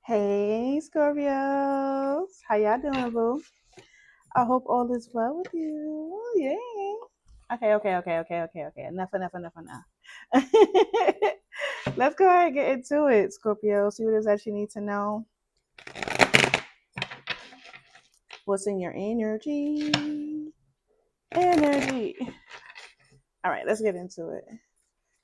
Hey, Scorpios. How y'all doing, boo? I hope all is well with you. Oh, yay. Okay. Enough. Let's go ahead and get into it, Scorpio. See what it is that you need to know. What's in your energy? Energy. All right, let's get into it.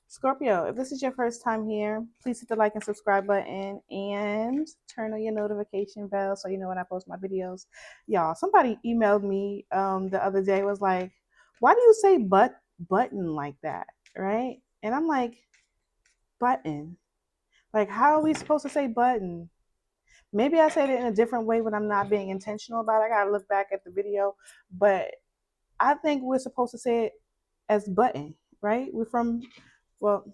Scorpio, if this is your first time here, please hit the like and subscribe button and turn on your notification bell so you know when I post my videos. Y'all, somebody emailed me the other day, was like, why do you say button like that? Right? And I'm like, button. Like, how are we supposed to say button? Maybe I said it in a different way when I'm not being intentional about it. I gotta look back at the video. But I think we're supposed to say it as button, right? We're from, well,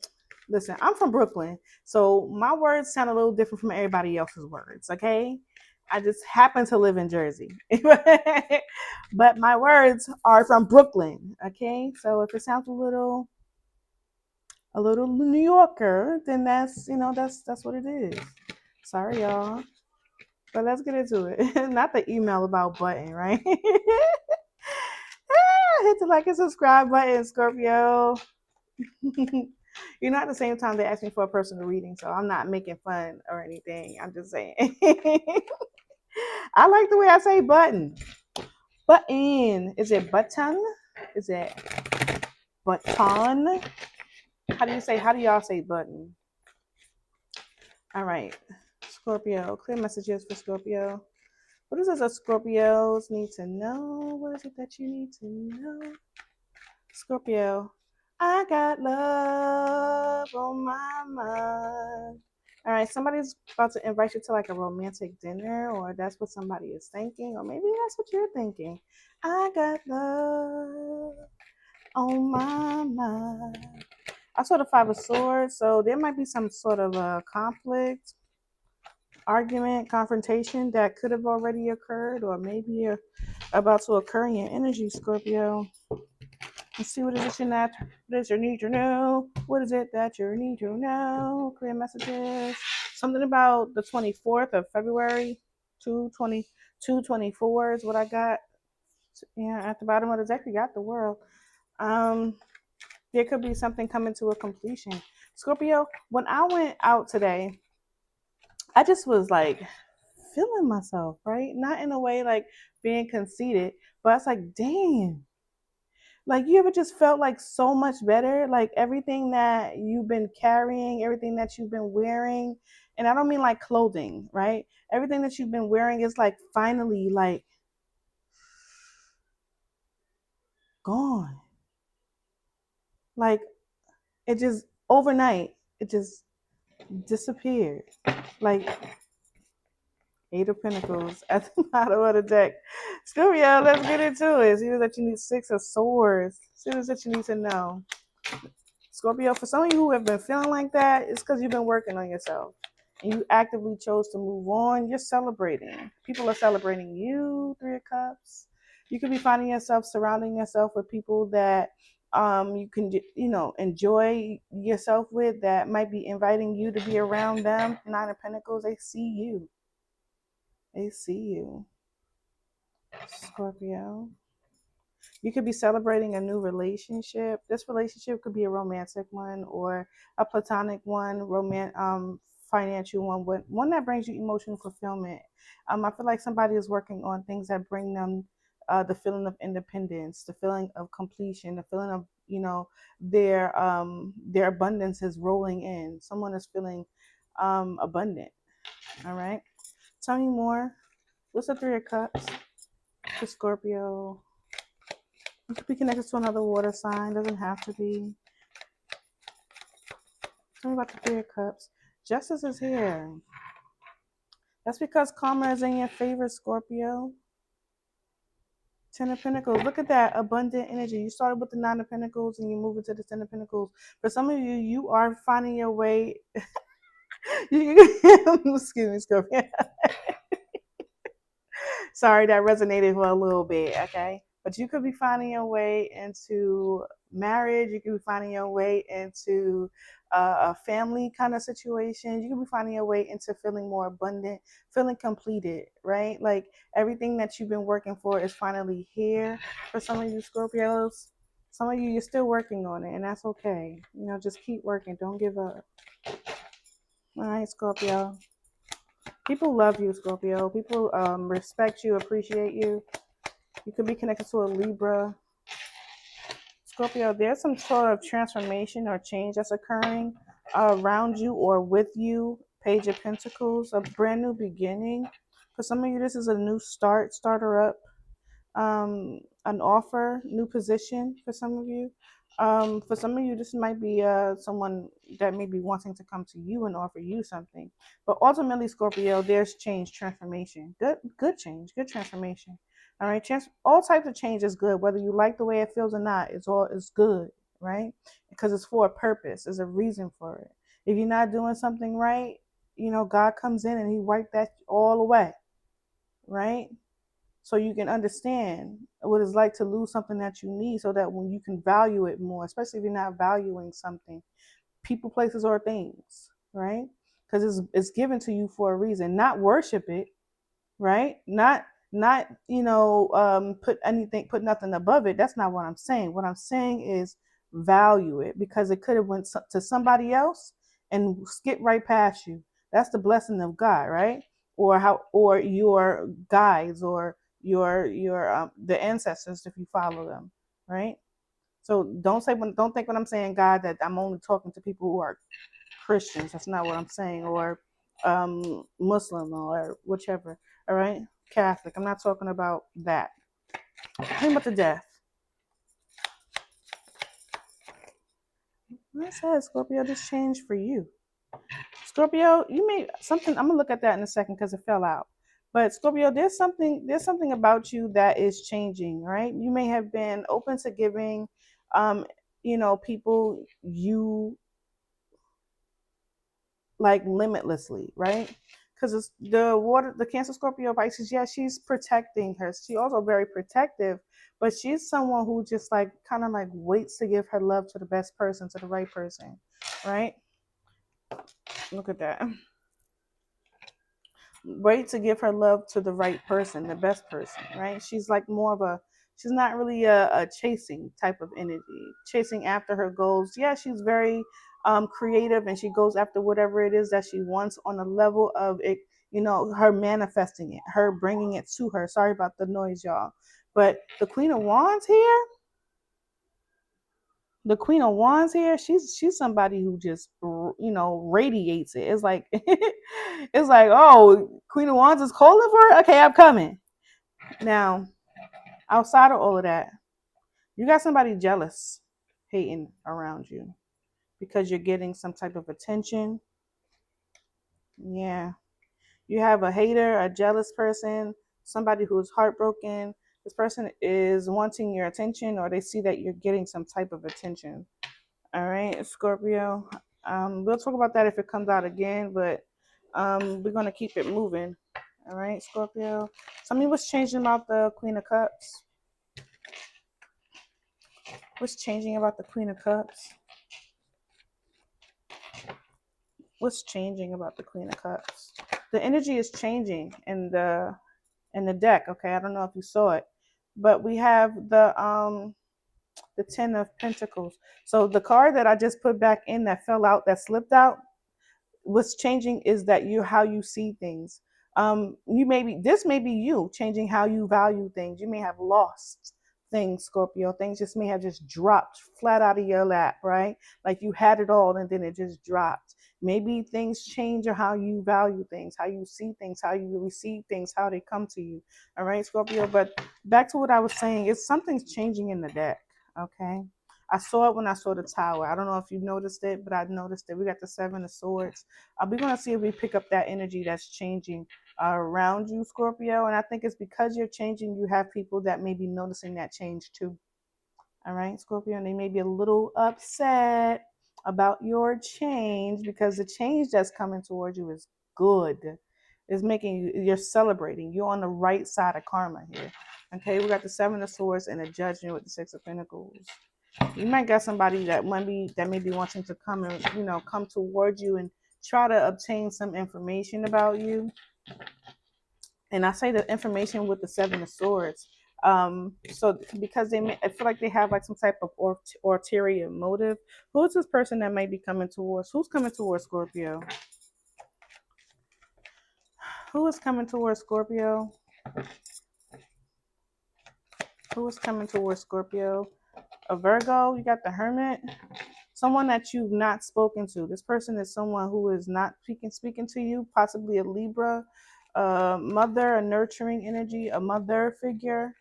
listen, I'm from Brooklyn, so my words sound a little different from everybody else's words, okay? I just happen to live in Jersey. But my words are from Brooklyn, okay? So if it sounds a little New Yorker, then that's what it is. Sorry y'all. But let's get into it. Not the email about button, right? Hit the like and subscribe button, Scorpio. At the same time they asked me for a personal reading, so I'm not making fun or anything. I'm just saying. I like the way I say button. Button. Is it button? Is it button? How do y'all say button? All right. Scorpio. Clear messages for Scorpio. What is it that Scorpios need to know? What is it that you need to know? Scorpio. I got love on my mind. All right, somebody's about to invite you to like a romantic dinner, or that's what somebody is thinking, or maybe that's what you're thinking. I got love on my mind. I saw the Five of Swords, so there might be some sort of a conflict, argument, confrontation that could have already occurred, or maybe about to occur in your energy, Scorpio. Let's see what is it you need to know. What is it that you need to know? Clear messages. Something about the 24th of February, 2/20/2/24 is what I got. Yeah, at the bottom of the deck, we got the world. Um, there could be something coming to a completion. Scorpio, when I went out today, I just was like feeling myself, right? Not in a way like being conceited, but it's like, damn. Like, you ever just felt like so much better? Like everything that you've been carrying, everything that you've been wearing, and I don't mean like clothing, right? Everything that you've been wearing is like finally like gone. Like it just overnight, it just disappeared. Like Eight of Pentacles at the bottom of the deck. Scorpio, let's get into it. See that you need Six of Swords. See that you need to know. Scorpio, for some of you who have been feeling like that, it's because you've been working on yourself and you actively chose to move on. You're celebrating. People are celebrating you, Three of Cups. You could be finding yourself surrounding yourself with people that you can enjoy yourself with, that might be inviting you to be around them. Nine of Pentacles, they see you. They see you, Scorpio. You could be celebrating a new relationship. This relationship could be a romantic one or a platonic one, financial one that brings you emotional fulfillment. I feel like somebody is working on things that bring them the feeling of independence, the feeling of completion, the feeling of their abundance is rolling in. Someone is feeling abundant. All right. Tell me more. What's the Three of Cups for Scorpio? It could be connected to another water sign. Doesn't have to be. Tell me about the Three of Cups. Justice is here. That's because karma is in your favor, Scorpio. Ten of Pentacles. Look at that abundant energy. You started with the Nine of Pentacles and you move into the Ten of Pentacles. For some of you, you are finding your way. Excuse me, Scorpio. Sorry, that resonated for a little bit, okay? But you could be finding your way into marriage. You could be finding your way into a family kind of situation. You could be finding your way into feeling more abundant, feeling completed, right? Like everything that you've been working for is finally here for some of you Scorpios. Some of you, you're still working on it, and that's okay. You know, just keep working. Don't give up. All right, Scorpio. People love you, Scorpio. People respect you, appreciate you. You could be connected to a Libra. Scorpio, there's some sort of transformation or change that's occurring around you or with you. Page of Pentacles, a brand new beginning. For some of you, this is a new start, starter up, an offer, new position for some of you. For some of you, this might be someone that may be wanting to come to you and offer you something. But ultimately, Scorpio, there's change, transformation. Good change, good transformation. All right, all types of change is good, whether you like the way it feels or not. It's good, right? Because it's for a purpose. There's a reason for it. If you're not doing something right, God comes in and He wipes that all away, right? So you can understand what it's like to lose something that you need, so that when you can value it more, especially if you're not valuing something, people, places, or things, right? Because it's given to you for a reason. Not worship it, right? Not put nothing above it. That's not what I'm saying. What I'm saying is value it, because it could have went to somebody else and skip right past you. That's the blessing of God, right? Or your guides, or your the ancestors, if you follow them, right? So don't think when I'm saying God that I'm only talking to people who are Christians. That's not what I'm saying. Or Muslim, or whichever. All right, Catholic. I'm not talking about that. Think about the death. What it says, Scorpio, this changed for you. Scorpio, you may something. I'm gonna look at that in a second because it fell out. But Scorpio, there's something about you that is changing, right? You may have been open to giving, um, people you like limitlessly, right? Because it's the Cancer, Scorpio, Pisces. Yeah, she's protecting her. She's also very protective, but she's someone who just like kind of like waits to give her love to the best person, to the right person, right? Look at that. Wait to give her love to the right person, the best person, right? She's like more of she's not really a chasing type of energy, chasing after her goals. Yeah, she's very creative, and she goes after whatever it is that she wants on a level of it, her manifesting it, her bringing it to her. Sorry about the noise, y'all. But the Queen of Wands here, she's somebody who just radiates it. It's like it's like, oh, Queen of Wands is calling for her. Okay, I'm coming. Now, outside of all of that, you got somebody jealous, hating around you because you're getting some type of attention. Yeah, you have a hater, a jealous person, somebody who's heartbroken. This person is wanting your attention, or they see that you're getting some type of attention. All right, Scorpio. We'll talk about that if it comes out again, but we're gonna keep it moving. All right, Scorpio. Tell me what's changing about the Queen of Cups. What's changing about the Queen of Cups? What's changing about the Queen of Cups? The energy is changing in the deck. Okay, I don't know if you saw it, but we have the Ten of Pentacles. So the card that I just put back in that fell out, that slipped out, what's changing is that how you see things. This may be you changing how you value things. You may have lost things, Scorpio. Things just may have just dropped flat out of your lap, right? Like you had it all and then it just dropped. Maybe things change, or how you value things, how you see things, how you receive things, how they come to you. All right, Scorpio. But back to what I was saying, is something's changing in the deck. Okay. I saw it when I saw the Tower. I don't know if you noticed it, but I noticed it. We got the Seven of Swords. We're going to see if we pick up that energy that's changing around you, Scorpio. And I think it's because you're changing, you have people that may be noticing that change too. All right, Scorpio. And they may be a little upset about your change, because the change that's coming towards you is good. It's making you're celebrating. You're on the right side of karma here. Okay, we got the Seven of Swords and the Judgment with the Six of Pentacles. You might get somebody that may be wanting to come and come towards you and try to obtain some information about you. And I say the information with the Seven of Swords. So because I feel like they have like some type of ulterior motive. Who's this person that might be coming towards? Who's coming towards Scorpio? Who is coming towards Scorpio? Who is coming towards Scorpio? A Virgo. You got the Hermit. Someone that you've not spoken to. This person is someone who is not speaking to you, possibly a Libra, a mother, a nurturing energy, a mother figure.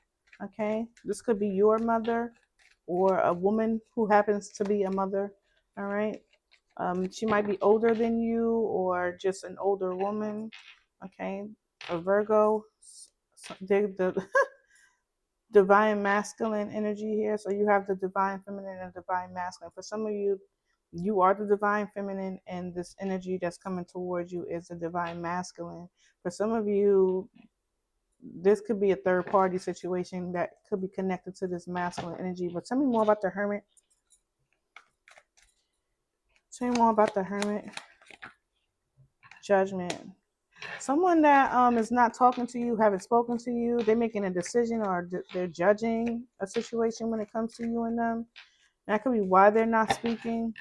Okay, this could be your mother or a woman who happens to be a mother. All right, she might be older than you or just an older woman. Okay, a Virgo. The divine masculine energy here. So you have the divine feminine and divine masculine. For some of you, you are the divine feminine, and this energy that's coming towards you is the divine masculine. For some of you, this could be a third party situation that could be connected to this masculine energy. But tell me more about the Hermit. Tell me more about the Hermit. Judgment. Someone that is not talking to you, haven't spoken to you, they're making a decision or they're judging a situation when it comes to you and them. That could be why they're not speaking.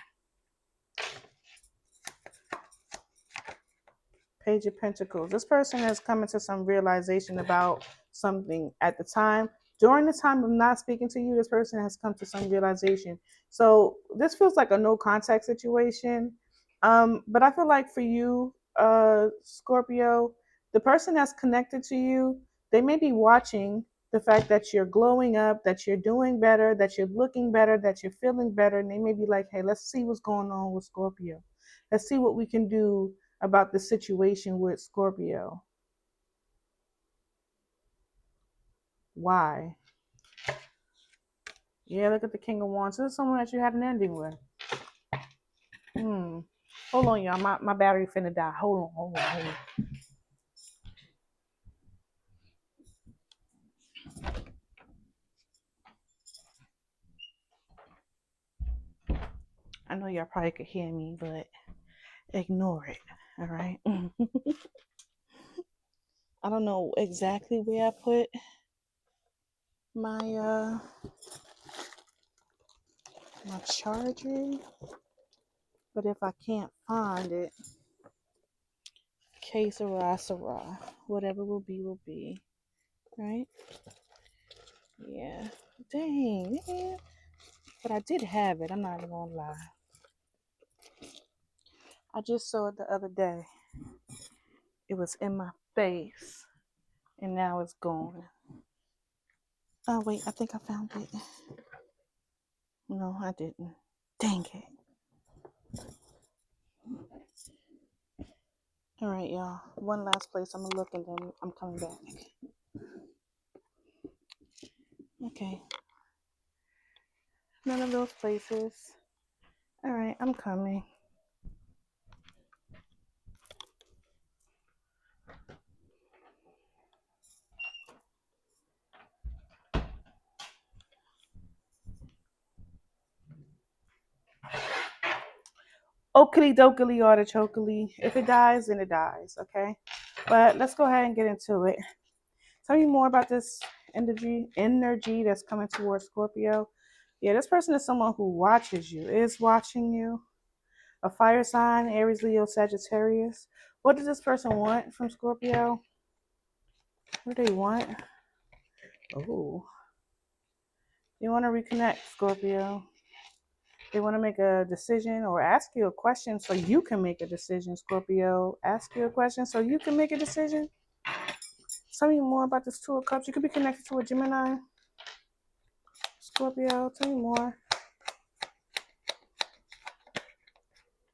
Page of Pentacles. This person is coming to some realization about something at the time. During the time of not speaking to you, this person has come to some realization. So this feels like a no contact situation. But I feel like for you, Scorpio, the person that's connected to you, they may be watching the fact that you're glowing up, that you're doing better, that you're looking better, that you're feeling better. And they may be like, hey, let's see what's going on with Scorpio. Let's see what we can do about the situation with Scorpio. Why? Yeah, look at the King of Wands. This is someone that you had an ending with. Hold on, y'all. My battery finna die. Hold on. I know y'all probably could hear me, but ignore it. All right. I don't know exactly where I put my my charger, but if I can't find it, que sera. Whatever will be. Right? Yeah. Dang, man. But I did have it. I'm not even gonna lie. I just saw it the other day. It was in my face, and now it's gone. Oh wait, I think I found it. No, I didn't. Dang it. All right, y'all. One last place I'm gonna look, and then I'm coming back. Okay. None of those places. All right, I'm coming. Oakley dokley artichokely. If it dies, then it dies. Okay. But let's go ahead and get into it. Tell me more about this energy that's coming towards Scorpio. Yeah, this person is someone who watches you, is watching you. A fire sign, Aries, Leo, Sagittarius. What does this person want from Scorpio? What do they want? Oh, they want to reconnect, Scorpio. They want to make a decision or ask you a question so you can make a decision, Scorpio. Ask you a question so you can make a decision. Tell me more about this Two of Cups. You could be connected to a Gemini. Scorpio, tell me more.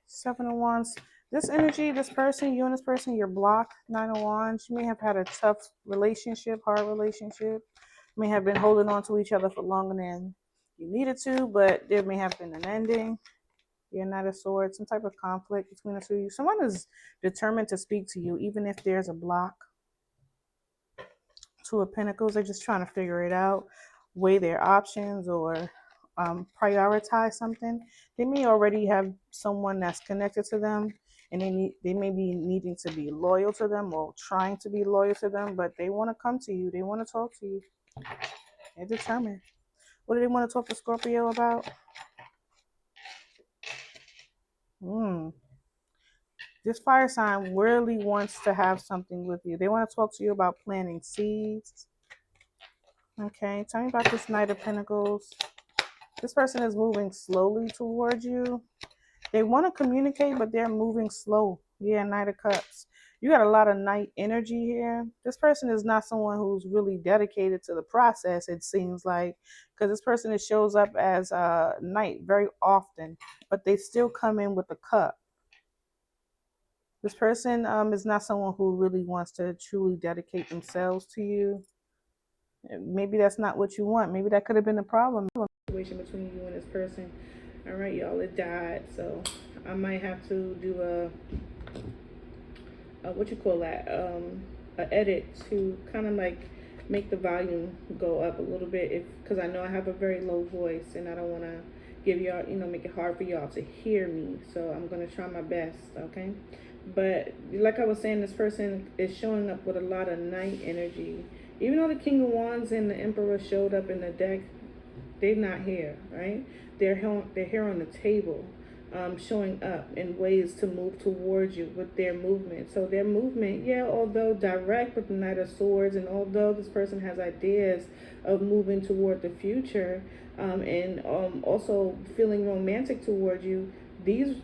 Seven of Wands. This energy, this person, you and this person, you're blocked. Nine of Wands. You may have had a tough relationship, hard relationship. You may have been holding on to each other for longer than you needed to, but there may have been an ending. You're Knight of Swords, some type of conflict between the two of you. Someone is determined to speak to you, even if there's a block. Two of Pentacles, they're just trying to figure it out, weigh their options, or prioritize something. They may already have someone that's connected to them, and they may be needing to be loyal to them or trying to be loyal to them, but they want to come to you. They want to talk to you. They're determined. What do they want to talk to Scorpio about? This fire sign really wants to have something with you. They want to talk to you about planting seeds. Okay, tell me about this Knight of Pentacles. This person is moving slowly towards you. They want to communicate, but they're moving slow. Yeah, Knight of Cups. You got a lot of night energy here. This person is not someone who's really dedicated to the process, it seems like, because this person shows up as a knight very often, but they still come in with a cup. This person is not someone who really wants to truly dedicate themselves to you. Maybe that's not what you want. Maybe that could have been a problem. Situation between you and this person. All right, y'all, it died. So I might have to do a what you call that? A edit to kind of like make the volume go up a little bit, because I know I have a very low voice and I don't want to give y'all, make it hard for y'all to hear me. So I'm gonna try my best, okay? But like I was saying, this person is showing up with a lot of night energy. Even though the King of Wands and the Emperor showed up in the deck, they're not here, right? They're here on the table, showing up in ways to move towards you with their movement. So their movement, yeah, although direct with the Knight of Swords, and although this person has ideas of moving toward the future, and also feeling romantic towards you, these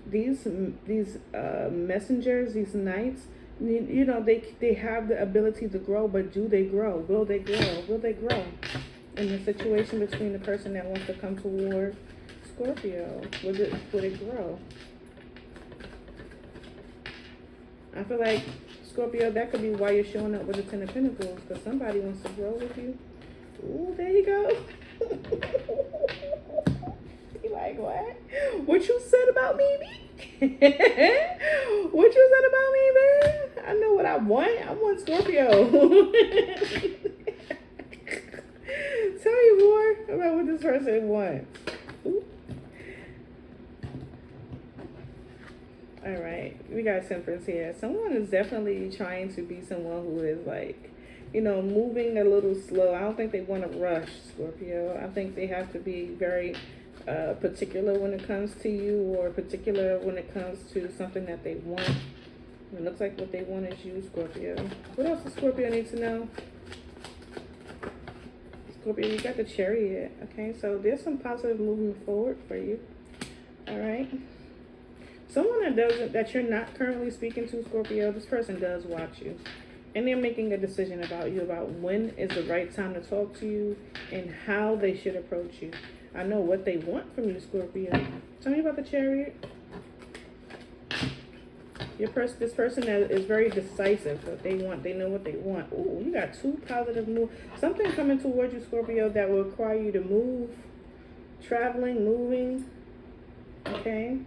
messengers, these knights, they have the ability to grow, but do they grow? Will they grow? Will they grow? In the situation between the person that wants to come toward Scorpio, would it grow? I feel like, Scorpio, that could be why you're showing up with the Ten of Pentacles, because somebody wants to grow with you. Ooh, there you go. You like, what? What you said about me, What you said about me, man? I know what I want. I want Scorpio. Tell me more about what this person wants. Ooh. All right, we got Temperance here. Someone is definitely trying to be someone who is like, moving a little slow. I don't think they want to rush, Scorpio. I think they have to be very particular when it comes to you, or particular when it comes to something that they want. It looks like what they want is you, Scorpio. What else does Scorpio need to know? Scorpio, you got the Chariot. Okay, so there's some positive movement forward for you. All right. Someone that you're not currently speaking to, Scorpio, this person does watch you. And they're making a decision about you, about when is the right time to talk to you and how they should approach you. I know what they want from you, Scorpio. Tell me about the Chariot. This person that is very decisive. What they want, they know what they want. Ooh, you got two positive moves. Something coming towards you, Scorpio, that will require you to move, traveling, moving. Okay.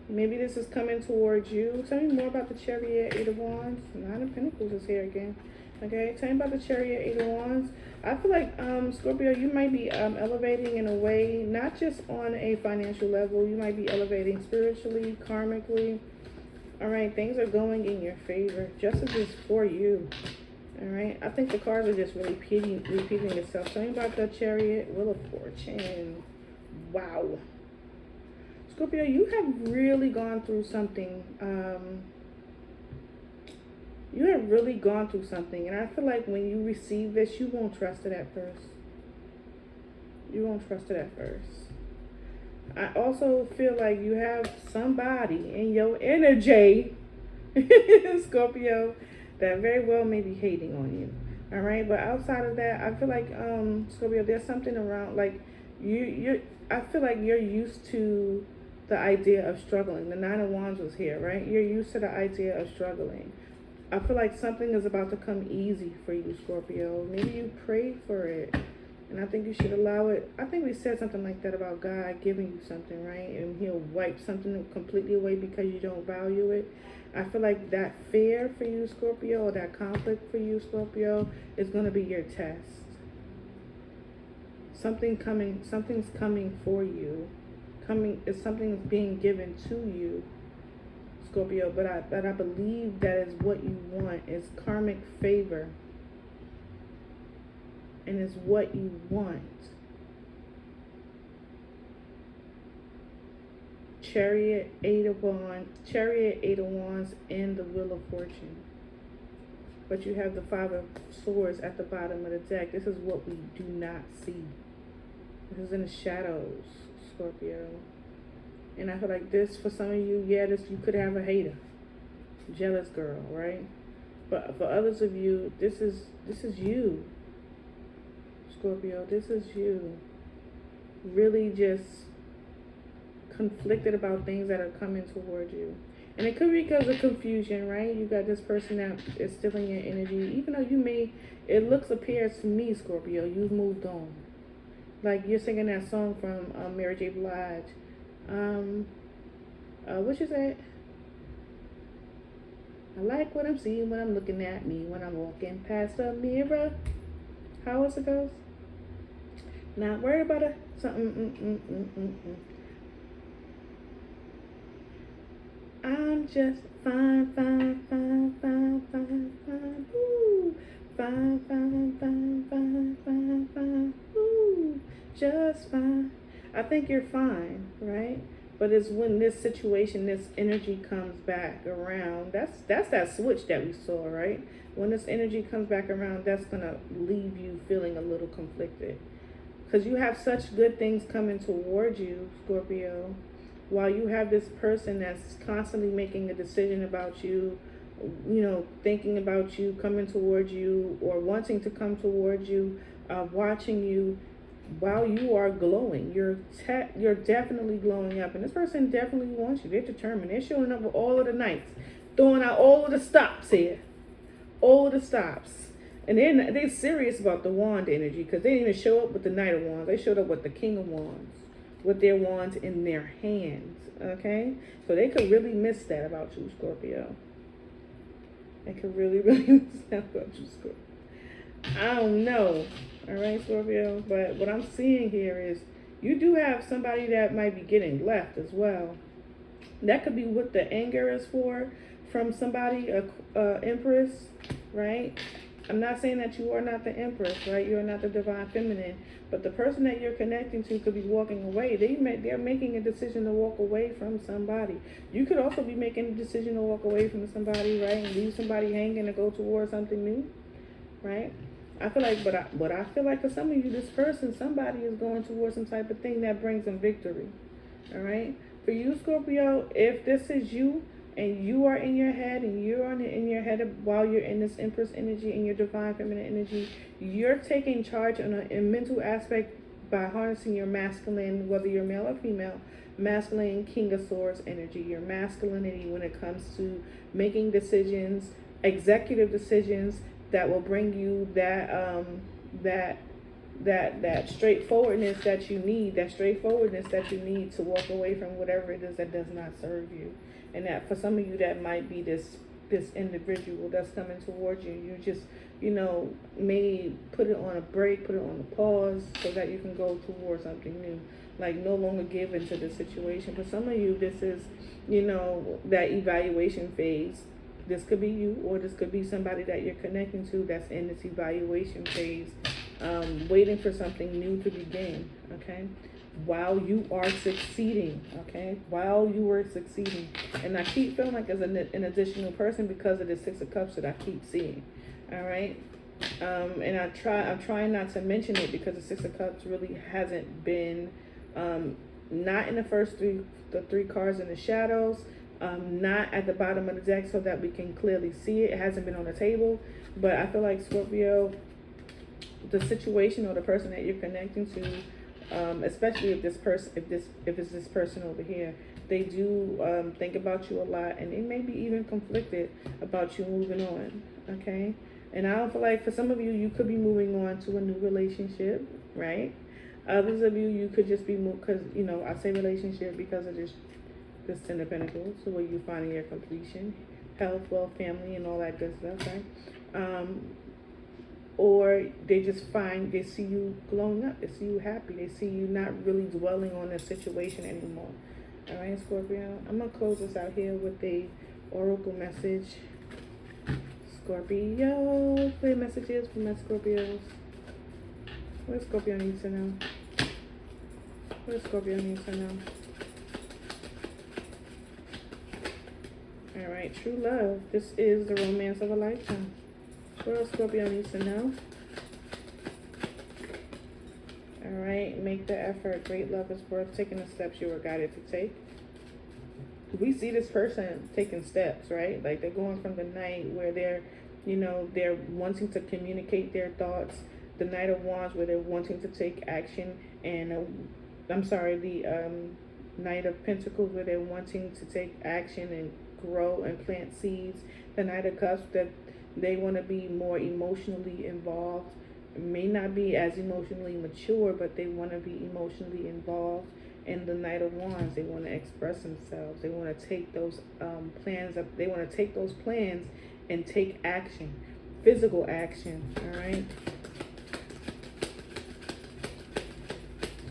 Maybe this is coming towards you. Tell me more about the Chariot, Eight of Wands. Nine of Pentacles is here again. Okay, tell me about the Chariot, Eight of Wands. I feel like, Scorpio, you might be elevating in a way, not just on a financial level. You might be elevating spiritually, karmically. All right, things are going in your favor. Justice is for you. All right, I think the cards are just really repeating itself. Tell me about the Chariot, Wheel of Fortune. Wow. Scorpio, you have really gone through something. You have really gone through something. And I feel like when you receive this, you won't trust it at first. You won't trust it at first. I also feel like you have somebody in your energy, Scorpio, that very well may be hating on you. All right. But outside of that, I feel like, Scorpio, there's something around, like, I feel like you're used to the idea of struggling. The Nine of Wands was here, right? You're used to the idea of struggling. I feel like something is about to come easy for you, Scorpio. Maybe you prayed for it, and I think you should allow it. I think we said something like that about God giving you something, right? And he'll wipe something completely away because you don't value it. I feel like that fear for you, Scorpio, or that conflict for you, Scorpio, is going to be your test. something's coming for you. Something's being given to you, Scorpio, but I believe that is what you want. Is karmic favor. And is what you want. Chariot, Eight of Wands, and the Wheel of Fortune. But you have the Five of Swords at the bottom of the deck. This is what we do not see. This is in the shadows, Scorpio. And I feel like this, for some of you, yeah, you could have a hater. Jealous girl, right? But for others of you, this is you, Scorpio. This is you. Really just conflicted about things that are coming toward you. And it could be because of confusion, right? You got this person that is still in your energy. Even though appears to me, Scorpio, you've moved on. Like you're singing that song from Mary J. Blige. What you say? I like what I'm seeing when I'm looking at me, when I'm walking past the mirror. How else it goes? Not worried about it. Something. I'm just fine. Ooh. Fine. Ooh. Just fine. I think you're fine, right? But it's when this situation, this energy comes back around. That's that switch that we saw, right? When this energy comes back around, that's gonna leave you feeling a little conflicted. Because you have such good things coming towards you, Scorpio, while you have this person that's constantly making a decision about you, thinking about you, coming towards you, or wanting to come towards you, watching you, while you are glowing. You're definitely glowing up. And this person definitely wants you. They're determined. They're showing up with all of the knights, throwing out all of the stops here. All of the stops. And they're serious about the wand energy, because they didn't even show up with the Knight of Wands. They showed up with the King of Wands, with their wands in their hands. Okay? So they could really miss that about you, Scorpio. They could really miss that about you, Scorpio. I don't know. All right, Scorpio. But what I'm seeing here is you do have somebody that might be getting left as well. That could be what the anger is for from somebody, Empress, right? I'm not saying that you are not the Empress, right? You're not the Divine Feminine. But the person that you're connecting to could be walking away. They're making a decision to walk away from somebody. You could also be making a decision to walk away from somebody, right? And leave somebody hanging to go towards something new, right? I feel like, but I feel like for some of you, this person, somebody is going towards some type of thing that brings them victory, all right? For you, Scorpio, if this is you, and you are in your head, and you're in your head while you're in this Empress energy, in your Divine Feminine energy, you're taking charge on a mental aspect by harnessing your masculine, whether you're male or female, masculine King of Swords energy, your masculinity when it comes to making decisions, executive decisions that will bring you that straightforwardness that you need, to walk away from whatever it is that does not serve you. And that for some of you, that might be this individual that's coming towards you. You just, may put it on a break, put it on a pause, so that you can go towards something new. Like no longer give into the situation. For some of you, this is, that evaluation phase. This could be you, or this could be somebody that you're connecting to that's in this evaluation phase, waiting for something new to begin, okay? While you are succeeding, okay? While you are succeeding. And I keep feeling like there's an additional person because of the Six of Cups that I keep seeing, all right? And I'm trying not to mention it because the Six of Cups really hasn't been, not in the first three cards in the shadows, not at the bottom of the deck so that we can clearly see it. It hasn't been on the table. But I feel like, Scorpio, the situation or the person that you're connecting to, especially if it's this person over here, they do think about you a lot, and they may be even conflicted about you moving on, okay? And I feel like for some of you, you could be moving on to a new relationship, right? Others of you could just be moved, because, I say relationship because of this Ten of Pentacles, so where you're finding your completion, health, wealth, family, and all that good stuff, right? or they see you glowing up, they see you happy, they see you not really dwelling on the situation anymore. All right, Scorpio, I'm gonna close this out here with a oracle message. Scorpio, clear messages for my Scorpios. What Scorpio needs to know? What Scorpio needs to know? All right, true love. This is the romance of a lifetime. What else Scorpio needs to know? All right, make the effort. Great love is worth taking the steps you were guided to take. We see this person taking steps, right? Like they're going from the night where they're wanting to communicate their thoughts. The Knight of Wands where they're wanting to take action. And the Knight of Pentacles where they're wanting to take action and grow and plant seeds. The Knight of Cups that they want to be more emotionally involved. May not be as emotionally mature, but they want to be emotionally involved. And the Knight of Wands, they want to express themselves. They want to take those plans up. They want to take those plans and take action, physical action. All right.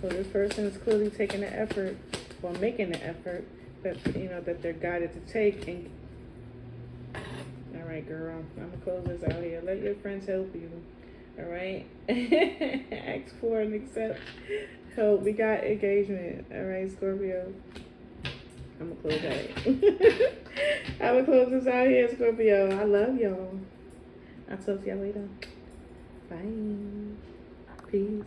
So this person is clearly taking the effort, or making the effort that they're guided to take. And all right, girl, I'm gonna close this out here. Let your friends help you. All right. Ask for and accept help. We got engagement. All right, Scorpio. I'm gonna close that. I'm gonna close this out here, Scorpio. I love y'all. I'll talk to y'all later. Bye. Peace.